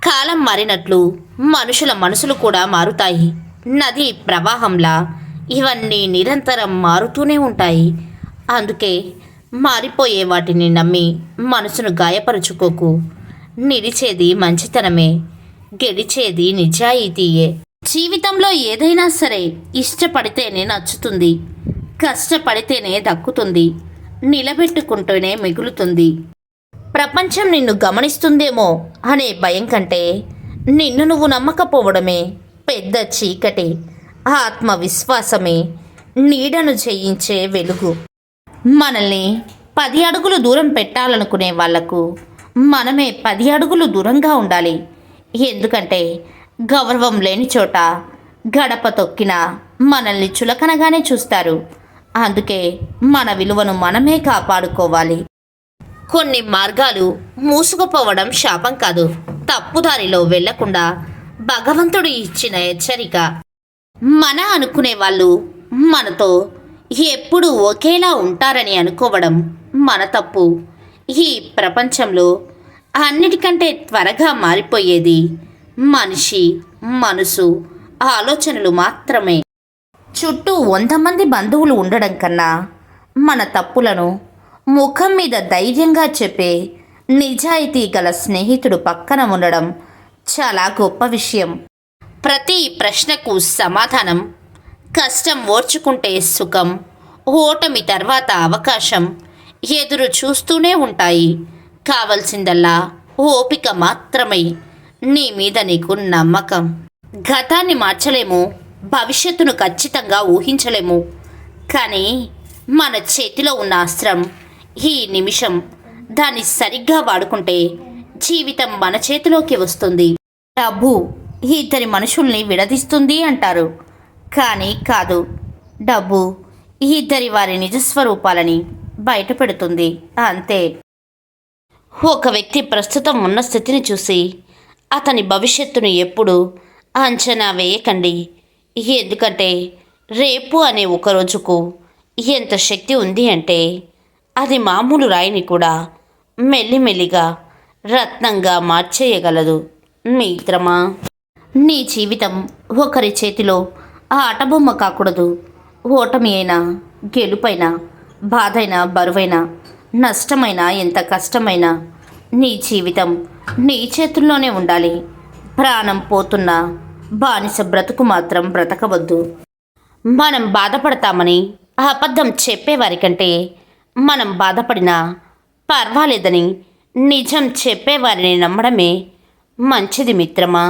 కాలం మారినట్లు మనుషుల మనసులు కూడా మారుతాయి. నది ప్రవాహంలా ఇవన్నీ నిరంతరం మారుతూనే ఉంటాయి. అందుకే మారిపోయే వాటిని నమ్మి మనసును గాయపరుచుకోకు. నిలిచేది మంచితనమే, గెలిచేది నిజాయితీయే. జీవితంలో ఏదైనా సరే ఇష్టపడితేనే నచ్చుతుంది, కష్టపడితేనే దక్కుతుంది, నిలబెట్టుకుంటూనే మిగులుతుంది. ప్రపంచం నిన్ను గమనిస్తుందేమో అనే భయం కంటే నిన్ను నువ్వు నమ్మకపోవడమే పెద్ద చీకటి. ఆత్మవిశ్వాసమే నీడను జయించే వెలుగు. మనల్ని 10 అడుగులు దూరం పెట్టాలనుకునే వాళ్లకు మనమే 10 అడుగులు దూరంగా ఉండాలి. ఎందుకంటే గౌరవం లేని చోట గడప తొక్కినా మనల్ని చులకనగానే చూస్తారు. అందుకే మన విలువను మనమే కాపాడుకోవాలి. కొన్ని మార్గాలు మూసుకుపోవడం శాపం కాదు, తప్పుదారిలో వెళ్లకుండా భగవంతుడు ఇచ్చిన హెచ్చరిక. మన అనుకునే వాళ్ళు మనతో ఎప్పుడు ఒకేలా ఉంటారని అనుకోవడం మన తప్పు. ఈ ప్రపంచంలో అన్నిటికంటే త్వరగా మారిపోయేది మనిషి మనసు, ఆలోచనలు మాత్రమే. చుట్టూ 100 మంది బంధువులు ఉండడం కన్నా మన తప్పులను ముఖం మీద ధైర్యంగా చెప్పే నిజాయితీ గల స్నేహితుడు పక్కన ఉండడం చాలా గొప్ప విషయం. ప్రతి ప్రశ్నకు సమాధానం, కష్టం ఓర్చుకుంటే సుఖం, ఓటమి తర్వాత అవకాశం ఎదురు చూస్తూనే ఉంటాయి. కావలసిందల్లా ఓపిక మాత్రమే, నీ మీద నీకు నమ్మకం. గతాన్ని మార్చలేము, భవిష్యత్తును ఖచ్చితంగా ఊహించలేము. కానీ మన చేతిలో ఉన్న అస్త్రం ఈ నిమిషం. దాన్ని సరిగ్గా వాడుకుంటే జీవితం మన చేతిలోకి వస్తుంది. డబ్బు ఇద్దరి మనుషుల్ని విడదీస్తుంది అంటారు, కానీ కాదు. డబ్బు ఇద్దరి వారి నిజస్వరూపాలని బయటపెడుతుంది, అంతే. ఒక వ్యక్తి ప్రస్తుతం ఉన్న స్థితిని చూసి అతని భవిష్యత్తును ఎప్పుడు అంచనా వేయకండి. ఎందుకంటే రేపు అనే ఒక రోజుకు ఎంత శక్తి ఉంది అంటే అది మామూలు రాయిని కూడా మెల్లిమెల్లిగా రత్నంగా మార్చేయగలదు. మిత్రమా, నీ జీవితం ఒకరి చేతిలో ఆటబొమ్మ కాకూడదు. ఓటమి అయినా గెలుపైనా, బాధైనా బరువైనా, నష్టమైనా ఎంత కష్టమైనా నీ జీవితం నీ చేతుల్లోనే ఉండాలి. ప్రాణం పోతున్న బానిస బ్రతుకు మాత్రం బ్రతకవద్దు. మనం బాధపడతామని అబద్ధం చెప్పేవారికంటే మనం బాధపడినా పర్వాలేదని నిజం చెప్పేవారిని నమ్మడమే మంచిది మిత్రమా.